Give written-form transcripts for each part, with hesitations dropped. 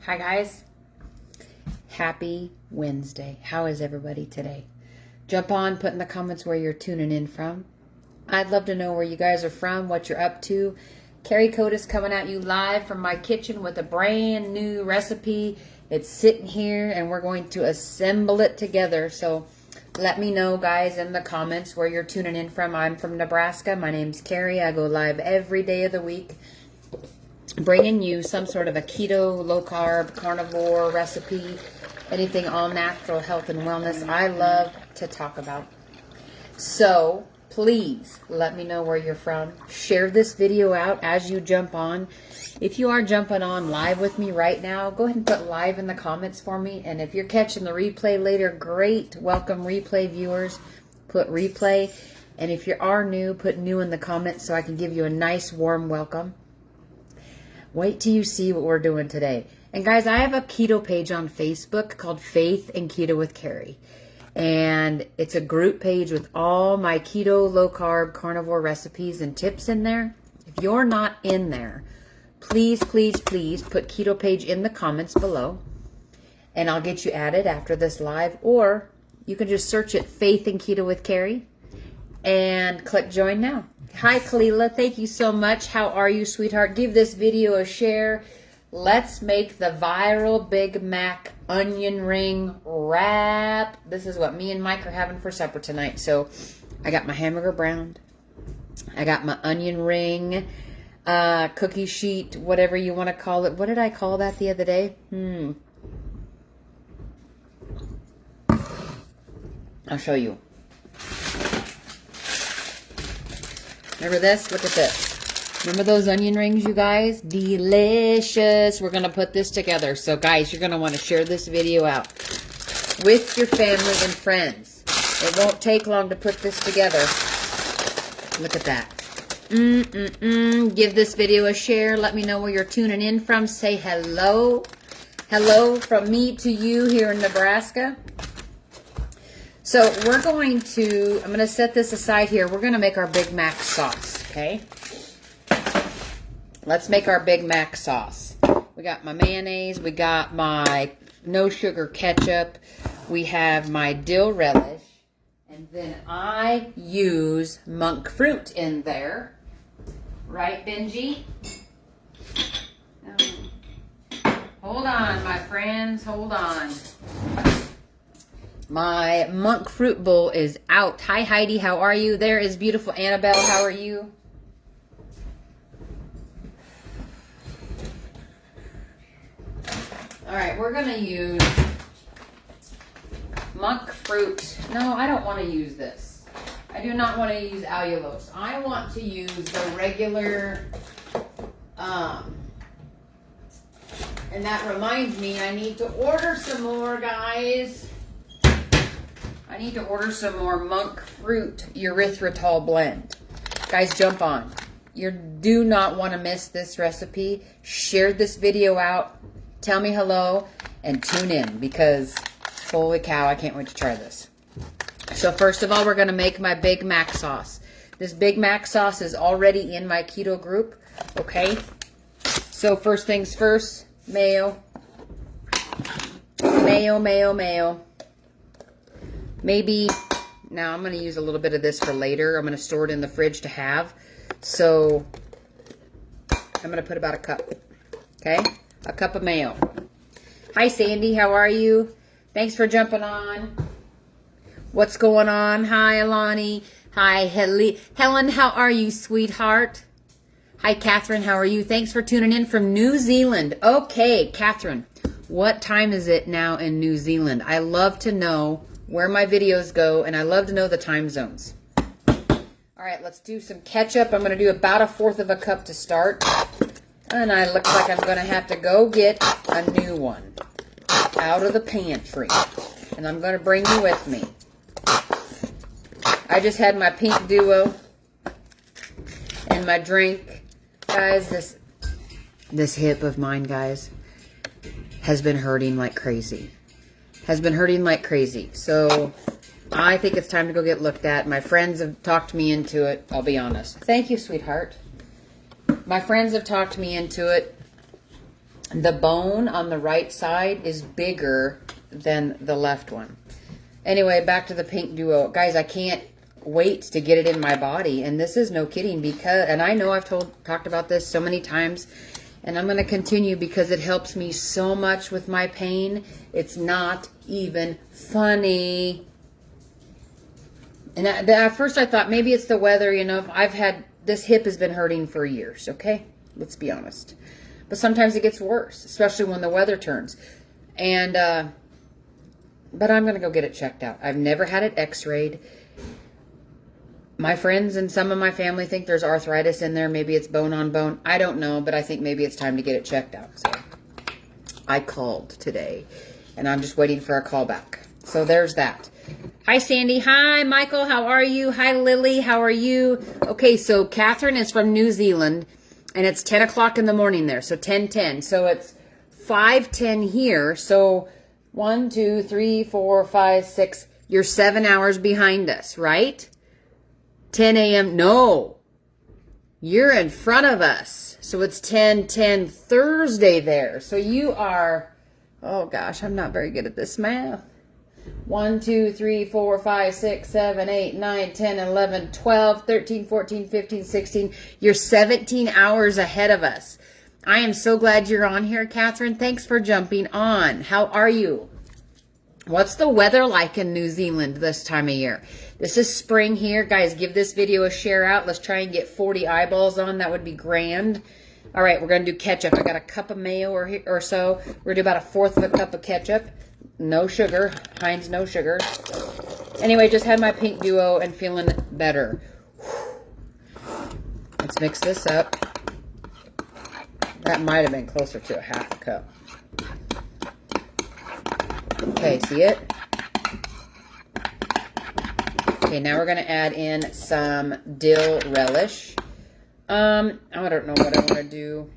Hi guys, happy Wednesday. How is everybody today? Jump on, put in the comments where you're tuning in from. I'd love to know where you guys are from, what you're up to. Carrie Cotis coming at you live from my kitchen with a brand new recipe. It's sitting here and we're going to assemble it together. So let me know, guys, in the comments where you're tuning in from. I'm from Nebraska. My name's Carrie. I go live every day of the week, bringing you some sort of a keto, low-carb, carnivore recipe, anything all natural health and wellness I love to talk about. So please let me know where you're from. Share this video out as you jump on. If you are jumping on live with me right now, go ahead and put live in the comments for me. And if you're catching the replay later, great. Welcome replay viewers. Put replay. And if you are new, put new in the comments so I can give you a nice warm welcome. Wait till you see what we're doing today. And guys, I have a keto page on Facebook called Faith and Keto with Carrie. And it's a group page with all my keto, low carb, carnivore recipes and tips in there. If you're not in there, please, please, please put keto page in the comments below. And I'll get you added after this live. Or you can just search it Faith and Keto with Carrie and click join now. Hi, Kalila. Thank you so much. How are you, sweetheart? Give this video a share. Let's make the viral Big Mac onion ring wrap. This is what me and Mike are having for supper tonight. So I got my hamburger browned. I got my onion ring, cookie sheet, whatever you want to call it. What did I call that the other day? I'll show you. Remember this? Look at this. Remember those onion rings, you guys? Delicious. We're going to put this together. So, guys, you're going to want to share this video out with your family and friends. It won't take long to put this together. Look at that. Give this video a share. Let me know where you're tuning in from. Say hello. Hello from me to you here in Nebraska. So I'm going to set this aside here. We're going to make our Big Mac sauce, okay? Let's make our Big Mac sauce. We got my mayonnaise. We got my no sugar ketchup. We have my dill relish. And then I use monk fruit in there. Right, Benji? Hold on, my friends. Hold on. My monk fruit bowl is out. Hi, Heidi. How are you? There is beautiful Annabelle. How are you? All right, we're going to use monk fruit. No, I don't want to use this. I do not want to use allulose. I want to use the regular, and that reminds me, I need to order some more, guys. I need to order some more monk fruit erythritol blend. Guys, jump on. You do not want to miss this recipe. Share this video out. Tell me hello and tune in because holy cow, I can't wait to try this. So first of all, we're going to make my Big Mac sauce. This Big Mac sauce is already in my keto group. Okay. So first things first, mayo. Mayo, mayo, mayo. Maybe, now I'm going to use a little bit of this for later. I'm going to store it in the fridge to have. So, I'm going to put about a cup. Okay? A cup of mayo. Hi, Sandy. How are you? Thanks for jumping on. What's going on? Hi, Alani. Hi, Helen. How are you, sweetheart? Hi, Catherine. How are you? Thanks for tuning in from New Zealand. Okay, Catherine. What time is it now in New Zealand? I love to know where my videos go, and I love to know the time zones. All right, let's do some ketchup. I'm going to do about 1/4 of a cup to start. And I look like I'm going to have to go get a new one out of the pantry. And I'm going to bring you with me. I just had my pink duo and my drink. Guys, this hip of mine, guys, has been hurting like crazy. So I think it's time to go get looked at. My friends have talked me into it. I'll be honest. Thank you, sweetheart. My friends have talked me into it. The bone on the right side is bigger than the left one. Anyway, back to the Pink Duo. Guys, I can't wait to get it in my body. And this is no kidding because, and I know I've talked about this so many times, and I'm going to continue because it helps me so much with my pain. It's not even funny. And at first I thought maybe it's the weather, you know. This hip has been hurting for years, okay? Let's be honest. But sometimes it gets worse, especially when the weather turns. And, but I'm going to go get it checked out. I've never had it x-rayed. My friends and some of my family think there's arthritis in there. Maybe it's bone on bone. I don't know, but I think maybe it's time to get it checked out. So I called today, and I'm just waiting for a call back. So there's that. Hi, Sandy. Hi, Michael. How are you? Hi, Lily. How are you? Okay, so Catherine is from New Zealand, and it's 10 o'clock in the morning there, so 10:10. So it's 5:10 here. So 1, 2, 3, 4, 5, 6. You're 7 hours behind us, right? 10 a.m. No, you're in front of us. So it's 10:10 Thursday there. So you are, oh gosh, I'm not very good at this math. 1, 2, 3, 4, 5, 6, 7, 8, 9, 10, 11, 12, 13, 14, 15, 16. You're 17 hours ahead of us. I am so glad you're on here, Catherine. Thanks for jumping on. How are you? What's the weather like in New Zealand this time of year? This is spring here. Guys, give this video a share out. Let's try and get 40 eyeballs on. That would be grand. All right, we're going to do ketchup. I got a cup of mayo or so. We're going to do about 1/4 of a cup of ketchup. No sugar. Heinz, no sugar. Anyway, just had my Pink Duo and feeling better. Let's mix this up. That might have been closer to a 1/2 cup. Okay, see it? Okay, now we're going to add in some dill relish. I don't know what I want to do.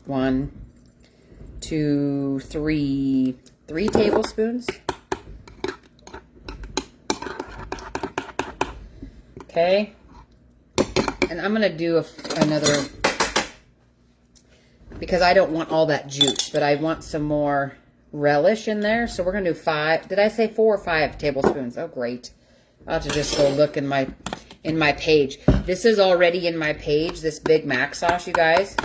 1, 2, 3 tablespoons. Okay. And I'm going to do another, because I don't want all that juice, but I want some more relish in there. So we're going to do 5. Did I say 4 or 5 tablespoons? Oh, great. I'll have to just go look in my page. This is already in my page, this Big Mac sauce, you guys.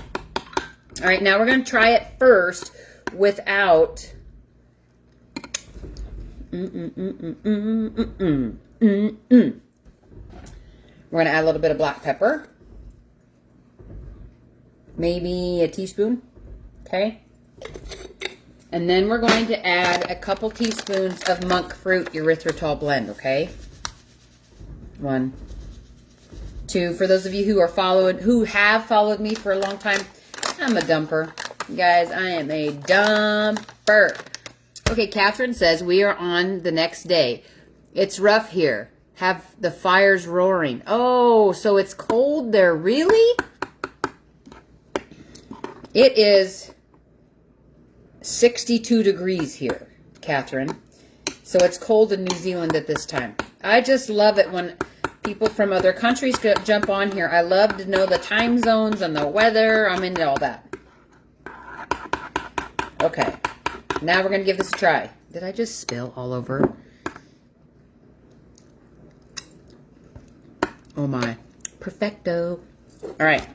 All right, now we're going to try it first without We're going to add a little bit of black pepper. Maybe a teaspoon. Okay. And then we're going to add a couple teaspoons of monk fruit erythritol blend, okay? 1, 2. For those of you who have followed me for a long time, I'm a dumper. Guys, I am a dumper. Okay, Catherine says we are on the next day. It's rough here. Have the fires roaring. Oh, so it's cold there. Really? It is 62 degrees here, Catherine. So it's cold in New Zealand at this time. I just love it when people from other countries jump on here. I love to know the time zones and the weather. I'm into all that. Okay. Now we're going to give this a try. Did I just spill all over? Oh my. Perfecto. All right.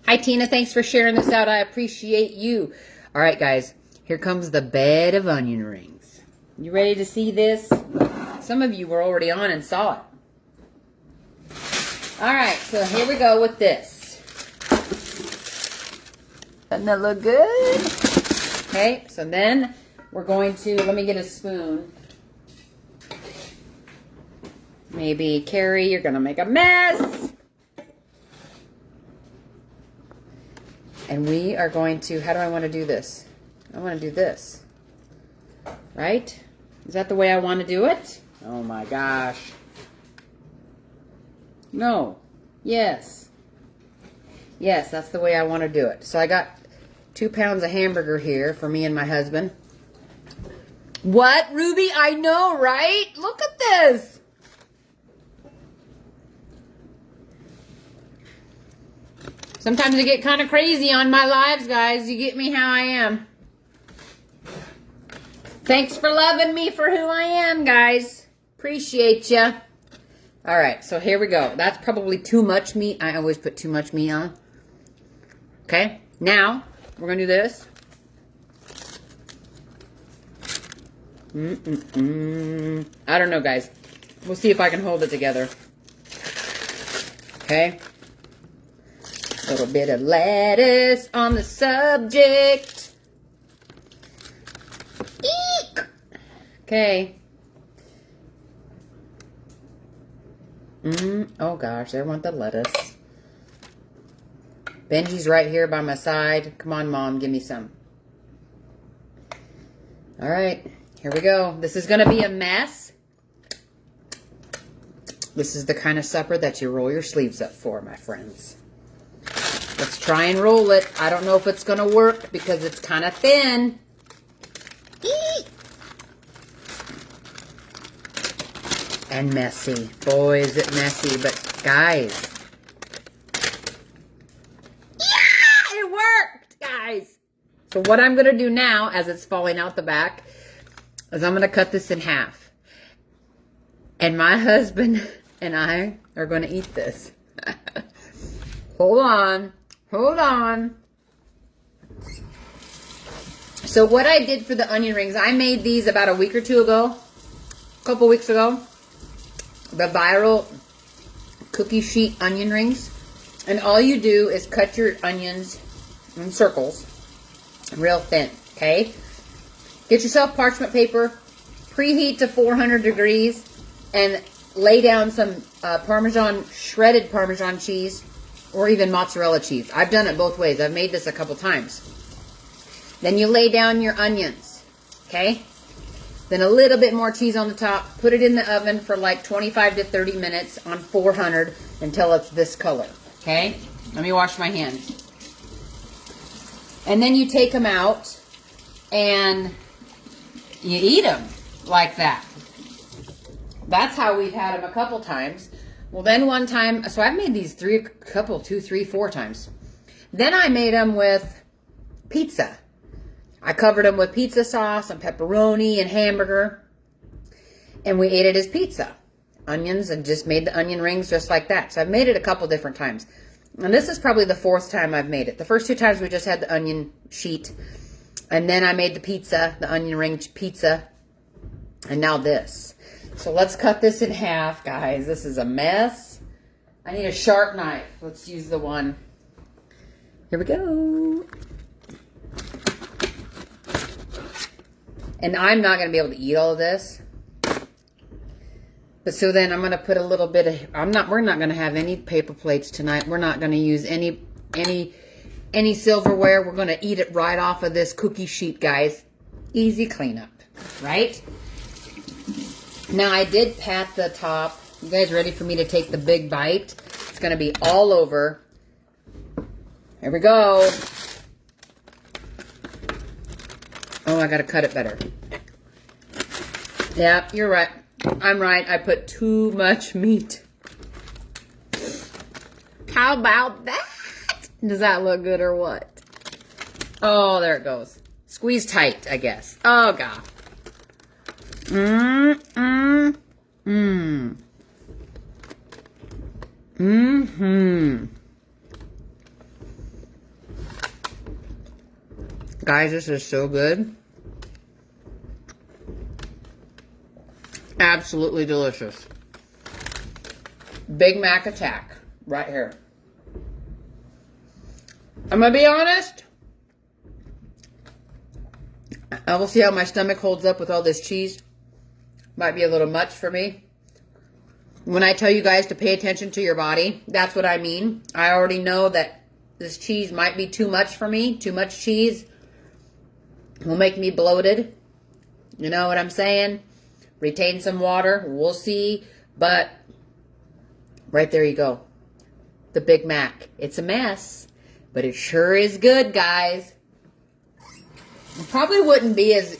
Hi, Tina. Thanks for sharing this out. I appreciate you. All right, guys. Here comes the bed of onion rings. You ready to see this? Some of you were already on and saw it. All right. So here we go with this. Doesn't that look good? Okay. So then we're going to, let me get a spoon. Maybe, Carrie, you're going to make a mess. And we are going to, how do I want to do this? I want to do this. Right? Is that the way I want to do it? Oh my gosh. No. Yes. Yes, that's the way I want to do it. So I got 2 pounds of hamburger here for me and my husband. What, Ruby? I know, right? Look at this. Sometimes I get kind of crazy on my lives, guys. You get me how I am. Thanks for loving me for who I am, guys. Appreciate ya. All right, so here we go. That's probably too much meat. I always put too much meat on. Okay, now we're going to do this. I don't know, guys. We'll see if I can hold it together. Okay. A little bit of lettuce on the subject. Eek! Okay. Oh gosh, there went the lettuce. Benji's right here by my side. Come on, Mom, give me some. All right, here we go. This is going to be a mess. This is the kind of supper that you roll your sleeves up for, my friends. Let's try and roll it. I don't know if it's going to work because it's kind of thin. Eek! And messy. Boy, is it messy. But, guys. Yeah! It worked, guys. So what I'm going to do now, as it's falling out the back, is I'm going to cut this in half. And my husband and I are going to eat this. Hold on. Hold on. So what I did for the onion rings, I made these about a week or two ago. A couple weeks ago. The viral cookie sheet onion rings. And all you do is cut your onions in circles. Real thin. Okay? Get yourself parchment paper. Preheat to 400 degrees. And lay down some shredded Parmesan cheese. Or even mozzarella cheese. I've done it both ways. I've made this a couple times. Then you lay down your onions. Okay? Then a little bit more cheese on the top. Put it in the oven for like 25 to 30 minutes on 400 until it's this color. Okay? Let me wash my hands. And then you take them out and you eat them like that. That's how we've had them a couple times. Well, then one time, so I've made these 4 times. Then I made them with pizza. I covered them with pizza sauce and pepperoni and hamburger. And we ate it as pizza. Onions, and just made the onion rings just like that. So I've made it a couple different times. And this is probably the 4th time I've made it. The first 2 times we just had the onion sheet. And then I made the pizza, the onion ring pizza. And now this. So let's cut this in half, guys. This is a mess. I need a sharp knife. Let's use the one. Here we go. And I'm not going to be able to eat all of this. But so then I'm going to put a little bit of, we're not going to have any paper plates tonight. We're not going to use any silverware. We're going to eat it right off of this cookie sheet, guys. Easy cleanup, right? Now, I did pat the top. You guys ready for me to take the big bite? It's going to be all over. Here we go. Oh, I got to cut it better. Yeah, you're right. I'm right. I put too much meat. How about that? Does that look good or what? Oh, there it goes. Squeeze tight, I guess. Oh, God. Guys, this is so good. Absolutely delicious. Big Mac attack right here. I'm gonna be honest. I will see how my stomach holds up with all this cheese. Might be a little much for me. When I tell you guys to pay attention to your body, that's what I mean. I already know that this cheese might be too much for me. Too much cheese will make me bloated. You know what I'm saying? Retain some water. We'll see. But right there you go. The Big Mac. It's a mess, but it sure is good, guys. It probably wouldn't be as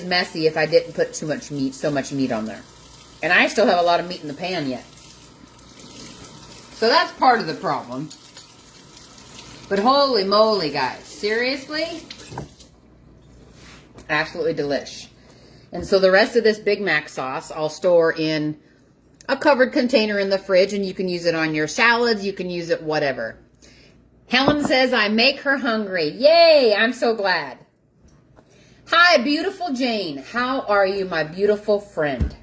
messy if I didn't put so much meat on there. And I still have a lot of meat in the pan yet. So that's part of the problem. But holy moly, guys. Seriously? Absolutely delish. And so the rest of this Big Mac sauce I'll store in a covered container in the fridge, and you can use it on your salads. You can use it whatever. Helen says, I make her hungry. Yay! I'm so glad. Hi, beautiful Jane. How are you, my beautiful friend?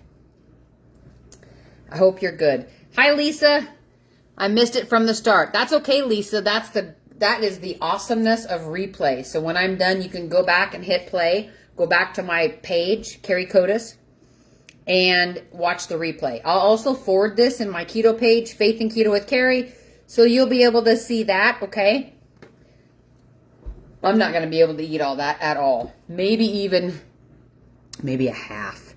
I hope you're good. Hi, Lisa. I missed it from the start. That's okay, Lisa. That is the awesomeness of replay. So when I'm done, you can go back and hit play. Go back to my page, Carrie Cotis, and watch the replay. I'll also forward this in my keto page, Faith and Keto with Carrie, so you'll be able to see that, okay? I'm not going to be able to eat all that at all. Maybe a half.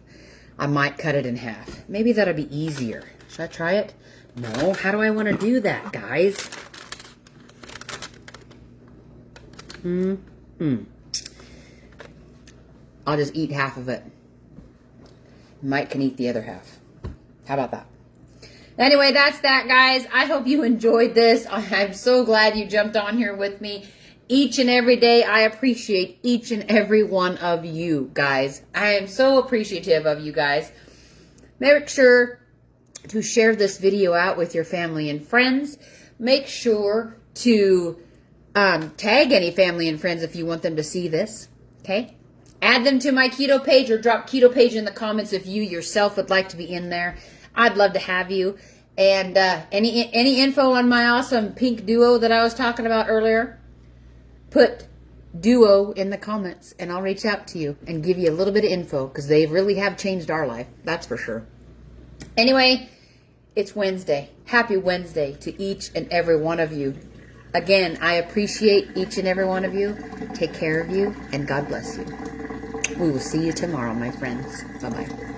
I might cut it in half. Maybe that'll be easier. Should I try it? No. How do I want to do that, guys? I'll just eat half of it. Mike can eat the other half. How about that? Anyway, that's that, guys. I hope you enjoyed this. I'm so glad you jumped on here with me. Each and every day, I appreciate each and every one of you, guys. I am so appreciative of you guys. Make sure to share this video out with your family and friends. Make sure to tag any family and friends if you want them to see this, okay? Add them to my keto page or drop keto page in the comments if you yourself would like to be in there. I'd love to have you. And any info on my awesome pink duo that I was talking about earlier, put duo in the comments and I'll reach out to you and give you a little bit of info because they really have changed our life. That's for sure. Anyway, it's Wednesday. Happy Wednesday to each and every one of you. Again, I appreciate each and every one of you. Take care of you and God bless you. We will see you tomorrow, my friends. Bye-bye.